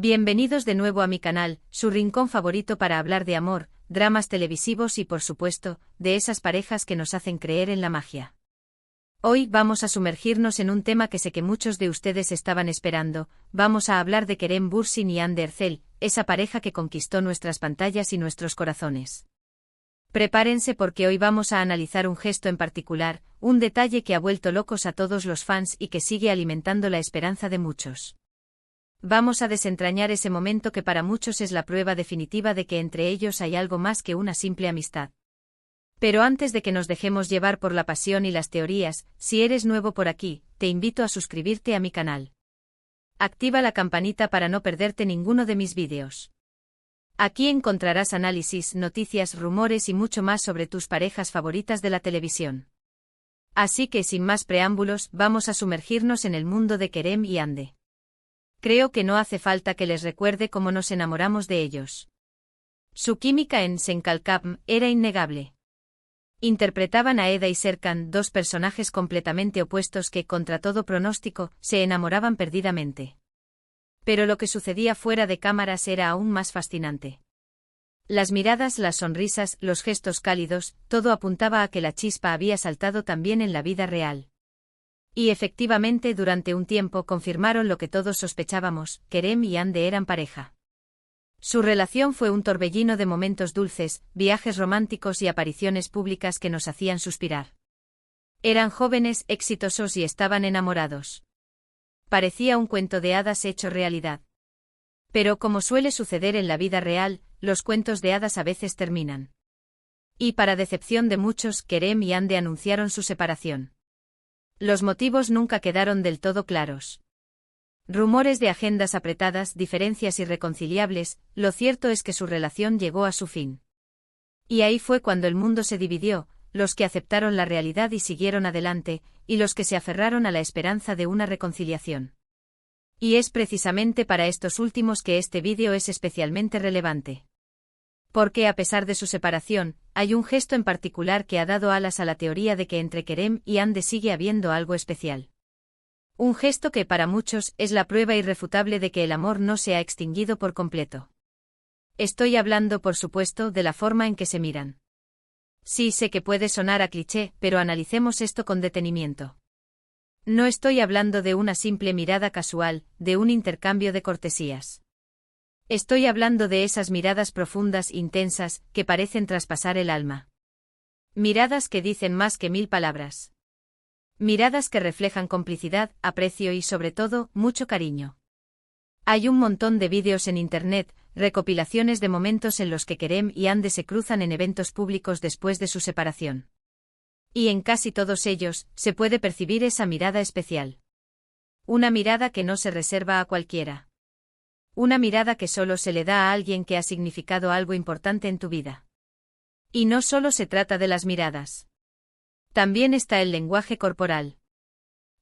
Bienvenidos de nuevo a mi canal, su rincón favorito para hablar de amor, dramas televisivos y por supuesto, de esas parejas que nos hacen creer en la magia. Hoy vamos a sumergirnos en un tema que sé que muchos de ustedes estaban esperando, vamos a hablar de Kerem Bürsin y Hande Erçel, esa pareja que conquistó nuestras pantallas y nuestros corazones. Prepárense porque hoy vamos a analizar un gesto en particular, un detalle que ha vuelto locos a todos los fans y que sigue alimentando la esperanza de muchos. Vamos a desentrañar ese momento que para muchos es la prueba definitiva de que entre ellos hay algo más que una simple amistad. Pero antes de que nos dejemos llevar por la pasión y las teorías, si eres nuevo por aquí, te invito a suscribirte a mi canal. Activa la campanita para no perderte ninguno de mis vídeos. Aquí encontrarás análisis, noticias, rumores y mucho más sobre tus parejas favoritas de la televisión. Así que sin más preámbulos, vamos a sumergirnos en el mundo de Kerem y Hande. Creo que no hace falta que les recuerde cómo nos enamoramos de ellos. Su química en Sen Kalkam era innegable. Interpretaban a Eda y Serkan, dos personajes completamente opuestos que, contra todo pronóstico, se enamoraban perdidamente. Pero lo que sucedía fuera de cámaras era aún más fascinante. Las miradas, las sonrisas, los gestos cálidos, todo apuntaba a que la chispa había saltado también en la vida real. Y efectivamente durante un tiempo confirmaron lo que todos sospechábamos, Kerem y Hande eran pareja. Su relación fue un torbellino de momentos dulces, viajes románticos y apariciones públicas que nos hacían suspirar. Eran jóvenes, exitosos y estaban enamorados. Parecía un cuento de hadas hecho realidad. Pero como suele suceder en la vida real, los cuentos de hadas a veces terminan. Y para decepción de muchos, Kerem y Hande anunciaron su separación. Los motivos nunca quedaron del todo claros. Rumores de agendas apretadas, diferencias irreconciliables, lo cierto es que su relación llegó a su fin. Y ahí fue cuando el mundo se dividió, los que aceptaron la realidad y siguieron adelante, y los que se aferraron a la esperanza de una reconciliación. Y es precisamente para estos últimos que este vídeo es especialmente relevante. Porque a pesar de su separación, hay un gesto en particular que ha dado alas a la teoría de que entre Kerem y Hande sigue habiendo algo especial. Un gesto que para muchos es la prueba irrefutable de que el amor no se ha extinguido por completo. Estoy hablando, por supuesto, de la forma en que se miran. Sí, sé que puede sonar a cliché, pero analicemos esto con detenimiento. No estoy hablando de una simple mirada casual, de un intercambio de cortesías. Estoy hablando de esas miradas profundas, intensas, que parecen traspasar el alma. Miradas que dicen más que 1000 palabras. Miradas que reflejan complicidad, aprecio y, sobre todo, mucho cariño. Hay un montón de vídeos en internet, recopilaciones de momentos en los que Kerem y Hande se cruzan en eventos públicos después de su separación. Y en casi todos ellos, se puede percibir esa mirada especial. Una mirada que no se reserva a cualquiera. Una mirada que solo se le da a alguien que ha significado algo importante en tu vida. Y no solo se trata de las miradas. También está el lenguaje corporal.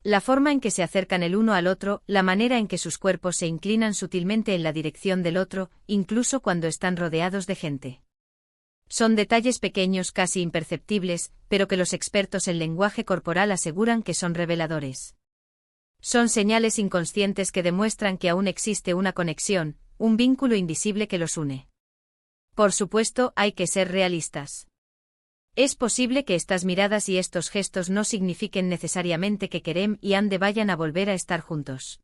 La forma en que se acercan el uno al otro, la manera en que sus cuerpos se inclinan sutilmente en la dirección del otro, incluso cuando están rodeados de gente. Son detalles pequeños, casi imperceptibles, pero que los expertos en lenguaje corporal aseguran que son reveladores. Son señales inconscientes que demuestran que aún existe una conexión, un vínculo invisible que los une. Por supuesto, hay que ser realistas. Es posible que estas miradas y estos gestos no signifiquen necesariamente que Kerem y Hande vayan a volver a estar juntos.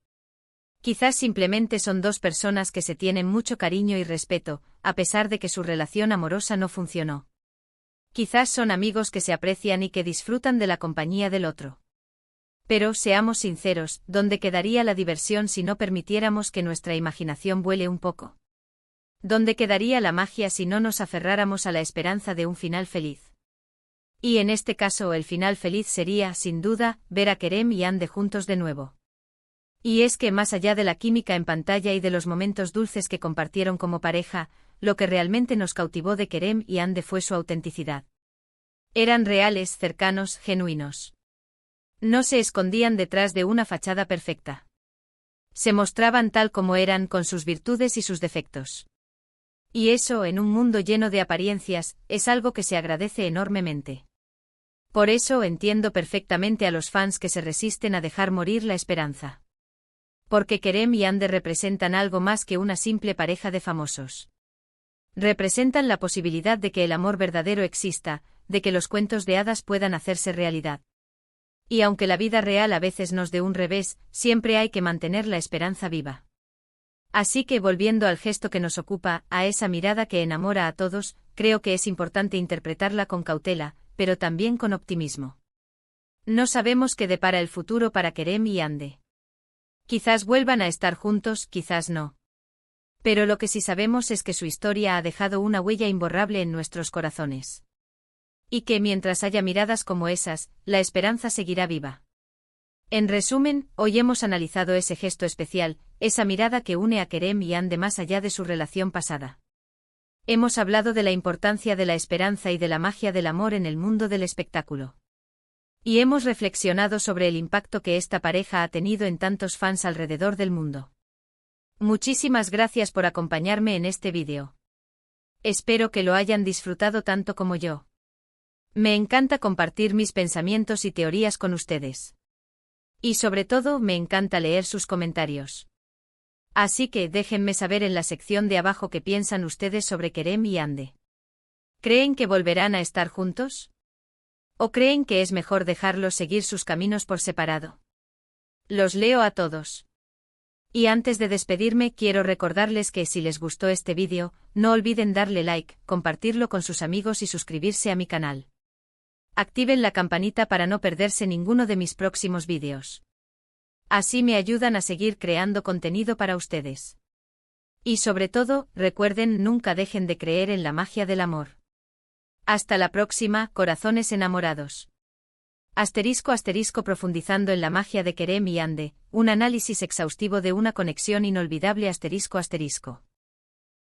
Quizás simplemente son dos personas que se tienen mucho cariño y respeto, a pesar de que su relación amorosa no funcionó. Quizás son amigos que se aprecian y que disfrutan de la compañía del otro. Pero, seamos sinceros, ¿dónde quedaría la diversión si no permitiéramos que nuestra imaginación vuele un poco? ¿Dónde quedaría la magia si no nos aferráramos a la esperanza de un final feliz? Y en este caso el final feliz sería, sin duda, ver a Kerem y Hande juntos de nuevo. Y es que más allá de la química en pantalla y de los momentos dulces que compartieron como pareja, lo que realmente nos cautivó de Kerem y Hande fue su autenticidad. Eran reales, cercanos, genuinos. No se escondían detrás de una fachada perfecta. Se mostraban tal como eran, con sus virtudes y sus defectos. Y eso, en un mundo lleno de apariencias, es algo que se agradece enormemente. Por eso entiendo perfectamente a los fans que se resisten a dejar morir la esperanza. Porque Kerem y Ande representan algo más que una simple pareja de famosos. Representan la posibilidad de que el amor verdadero exista, de que los cuentos de hadas puedan hacerse realidad. Y aunque la vida real a veces nos dé un revés, siempre hay que mantener la esperanza viva. Así que volviendo al gesto que nos ocupa, a esa mirada que enamora a todos, creo que es importante interpretarla con cautela, pero también con optimismo. No sabemos qué depara el futuro para Kerem y Ande. Quizás vuelvan a estar juntos, quizás no. Pero lo que sí sabemos es que su historia ha dejado una huella imborrable en nuestros corazones. Y que mientras haya miradas como esas, la esperanza seguirá viva. En resumen, hoy hemos analizado ese gesto especial, esa mirada que une a Kerem y Ande más allá de su relación pasada. Hemos hablado de la importancia de la esperanza y de la magia del amor en el mundo del espectáculo. Y hemos reflexionado sobre el impacto que esta pareja ha tenido en tantos fans alrededor del mundo. Muchísimas gracias por acompañarme en este vídeo. Espero que lo hayan disfrutado tanto como yo. Me encanta compartir mis pensamientos y teorías con ustedes. Y sobre todo, me encanta leer sus comentarios. Así que déjenme saber en la sección de abajo qué piensan ustedes sobre Kerem y Ande. ¿Creen que volverán a estar juntos? ¿O creen que es mejor dejarlos seguir sus caminos por separado? Los leo a todos. Y antes de despedirme quiero recordarles que si les gustó este vídeo, no olviden darle like, compartirlo con sus amigos y suscribirse a mi canal. Activen la campanita para no perderse ninguno de mis próximos vídeos. Así me ayudan a seguir creando contenido para ustedes. Y sobre todo, recuerden, nunca dejen de creer en la magia del amor. Hasta la próxima, corazones enamorados. *** profundizando en la magia de Kerem y Ande, un análisis exhaustivo de una conexión inolvidable ***.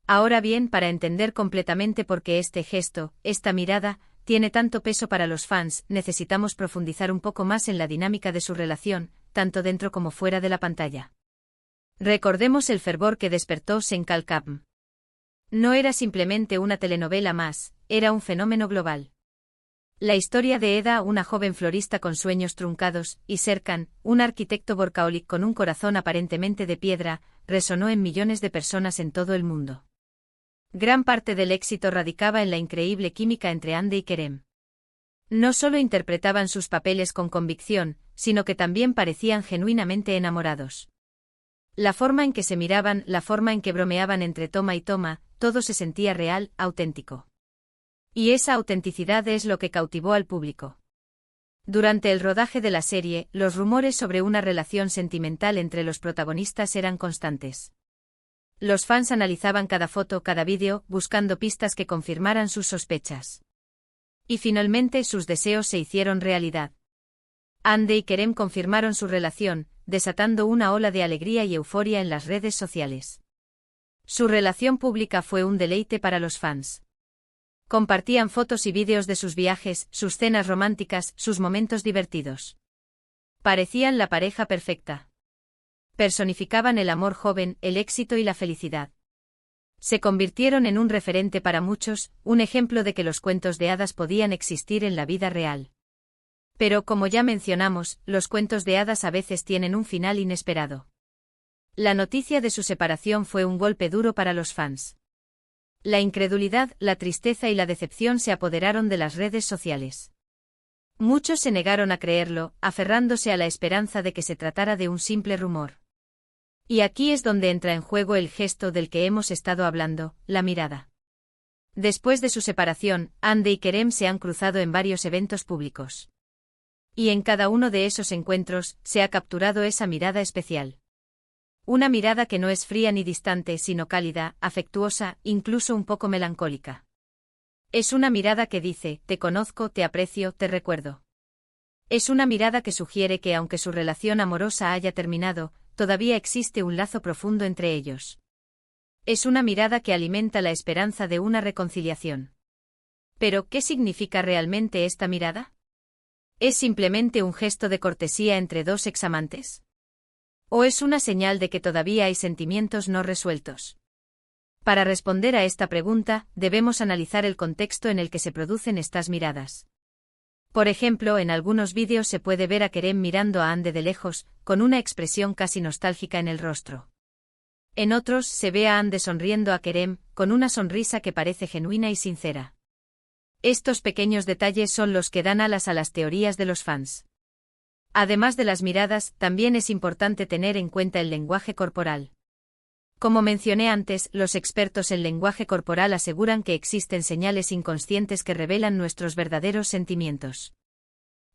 Ahora bien, para entender completamente por qué este gesto, esta mirada, tiene tanto peso para los fans, necesitamos profundizar un poco más en la dinámica de su relación, tanto dentro como fuera de la pantalla. Recordemos el fervor que despertó Senkal Kapm. No era simplemente una telenovela más, era un fenómeno global. La historia de Eda, una joven florista con sueños truncados, y Serkan, un arquitecto workaholic con un corazón aparentemente de piedra, resonó en millones de personas en todo el mundo. Gran parte del éxito radicaba en la increíble química entre Ande y Kerem. No solo interpretaban sus papeles con convicción, sino que también parecían genuinamente enamorados. La forma en que se miraban, la forma en que bromeaban entre toma y toma, todo se sentía real, auténtico. Y esa autenticidad es lo que cautivó al público. Durante el rodaje de la serie, los rumores sobre una relación sentimental entre los protagonistas eran constantes. Los fans analizaban cada foto, cada vídeo, buscando pistas que confirmaran sus sospechas. Y finalmente sus deseos se hicieron realidad. Ande y Kerem confirmaron su relación, desatando una ola de alegría y euforia en las redes sociales. Su relación pública fue un deleite para los fans. Compartían fotos y vídeos de sus viajes, sus cenas románticas, sus momentos divertidos. Parecían la pareja perfecta. Personificaban el amor joven, el éxito y la felicidad. Se convirtieron en un referente para muchos, un ejemplo de que los cuentos de hadas podían existir en la vida real. Pero como ya mencionamos, los cuentos de hadas a veces tienen un final inesperado. La noticia de su separación fue un golpe duro para los fans. La incredulidad, la tristeza y la decepción se apoderaron de las redes sociales. Muchos se negaron a creerlo, aferrándose a la esperanza de que se tratara de un simple rumor. Y aquí es donde entra en juego el gesto del que hemos estado hablando, la mirada. Después de su separación, Ande y Kerem se han cruzado en varios eventos públicos. Y en cada uno de esos encuentros, se ha capturado esa mirada especial. Una mirada que no es fría ni distante, sino cálida, afectuosa, incluso un poco melancólica. Es una mirada que dice, te conozco, te aprecio, te recuerdo. Es una mirada que sugiere que aunque su relación amorosa haya terminado, todavía existe un lazo profundo entre ellos. Es una mirada que alimenta la esperanza de una reconciliación. Pero, ¿qué significa realmente esta mirada? ¿Es simplemente un gesto de cortesía entre dos examantes? ¿O es una señal de que todavía hay sentimientos no resueltos? Para responder a esta pregunta, debemos analizar el contexto en el que se producen estas miradas. Por ejemplo, en algunos vídeos se puede ver a Kerem mirando a Ande de lejos, con una expresión casi nostálgica en el rostro. En otros se ve a Ande sonriendo a Kerem, con una sonrisa que parece genuina y sincera. Estos pequeños detalles son los que dan alas a las teorías de los fans. Además de las miradas, también es importante tener en cuenta el lenguaje corporal. Como mencioné antes, los expertos en lenguaje corporal aseguran que existen señales inconscientes que revelan nuestros verdaderos sentimientos.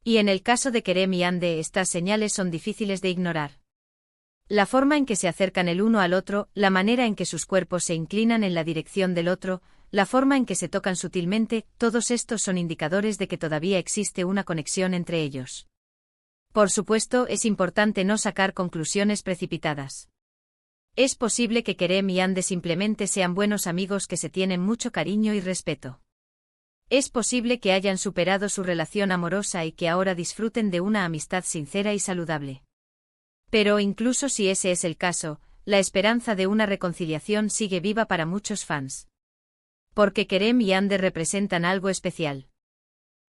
Y en el caso de Kerem y Ande, estas señales son difíciles de ignorar. La forma en que se acercan el uno al otro, la manera en que sus cuerpos se inclinan en la dirección del otro, la forma en que se tocan sutilmente, todos estos son indicadores de que todavía existe una conexión entre ellos. Por supuesto, es importante no sacar conclusiones precipitadas. Es posible que Kerem y Ande simplemente sean buenos amigos que se tienen mucho cariño y respeto. Es posible que hayan superado su relación amorosa y que ahora disfruten de una amistad sincera y saludable. Pero incluso si ese es el caso, la esperanza de una reconciliación sigue viva para muchos fans. Porque Kerem y Ande representan algo especial.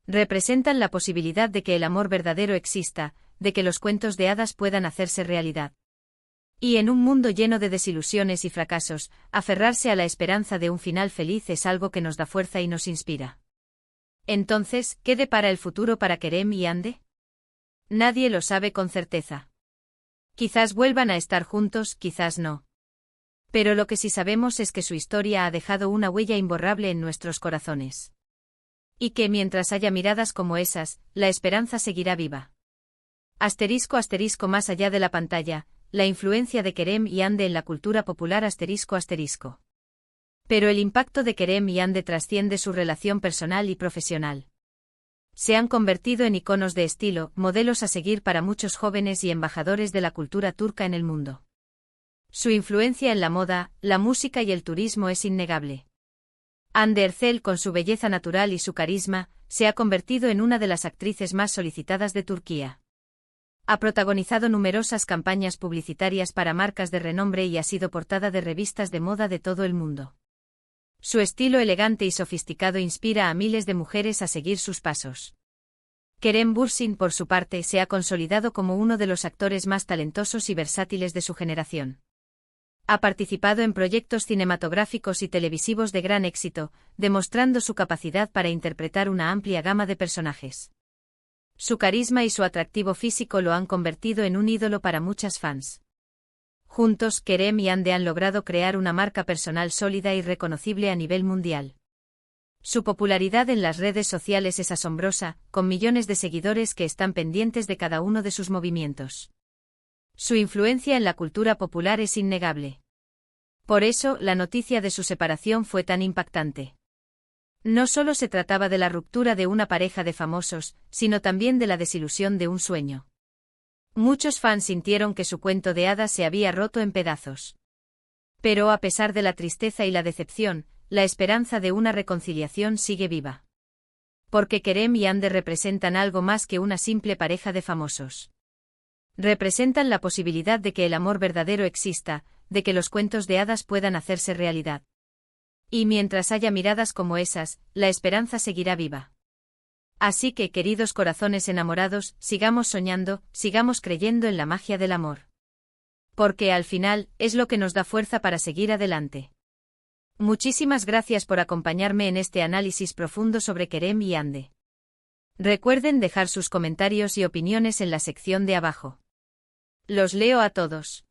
Representan la posibilidad de que el amor verdadero exista, de que los cuentos de hadas puedan hacerse realidad. Y en un mundo lleno de desilusiones y fracasos, aferrarse a la esperanza de un final feliz es algo que nos da fuerza y nos inspira. Entonces, ¿qué depara el futuro para Kerem y Ande? Nadie lo sabe con certeza. Quizás vuelvan a estar juntos, quizás no. Pero lo que sí sabemos es que su historia ha dejado una huella imborrable en nuestros corazones. Y que mientras haya miradas como esas, la esperanza seguirá viva. Asterisco asterisco más allá de la pantalla, la influencia de Kerem y Ande en la cultura popular asterisco asterisco. Pero el impacto de Kerem y Ande trasciende su relación personal y profesional. Se han convertido en iconos de estilo, modelos a seguir para muchos jóvenes y embajadores de la cultura turca en el mundo. Su influencia en la moda, la música y el turismo es innegable. Hande Erçel, con su belleza natural y su carisma, se ha convertido en una de las actrices más solicitadas de Turquía. Ha protagonizado numerosas campañas publicitarias para marcas de renombre y ha sido portada de revistas de moda de todo el mundo. Su estilo elegante y sofisticado inspira a miles de mujeres a seguir sus pasos. Kerem Bürsin, por su parte, se ha consolidado como uno de los actores más talentosos y versátiles de su generación. Ha participado en proyectos cinematográficos y televisivos de gran éxito, demostrando su capacidad para interpretar una amplia gama de personajes. Su carisma y su atractivo físico lo han convertido en un ídolo para muchas fans. Juntos, Kerem y Ande han logrado crear una marca personal sólida y reconocible a nivel mundial. Su popularidad en las redes sociales es asombrosa, con millones de seguidores que están pendientes de cada uno de sus movimientos. Su influencia en la cultura popular es innegable. Por eso, la noticia de su separación fue tan impactante. No solo se trataba de la ruptura de una pareja de famosos, sino también de la desilusión de un sueño. Muchos fans sintieron que su cuento de hadas se había roto en pedazos. Pero a pesar de la tristeza y la decepción, la esperanza de una reconciliación sigue viva. Porque Kerem y Ande representan algo más que una simple pareja de famosos. Representan la posibilidad de que el amor verdadero exista, de que los cuentos de hadas puedan hacerse realidad. Y mientras haya miradas como esas, la esperanza seguirá viva. Así que, queridos corazones enamorados, sigamos soñando, sigamos creyendo en la magia del amor. Porque al final, es lo que nos da fuerza para seguir adelante. Muchísimas gracias por acompañarme en este análisis profundo sobre Kerem y Ande. Recuerden dejar sus comentarios y opiniones en la sección de abajo. Los leo a todos.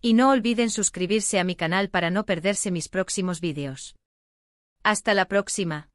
Y no olviden suscribirse a mi canal para no perderse mis próximos vídeos. Hasta la próxima.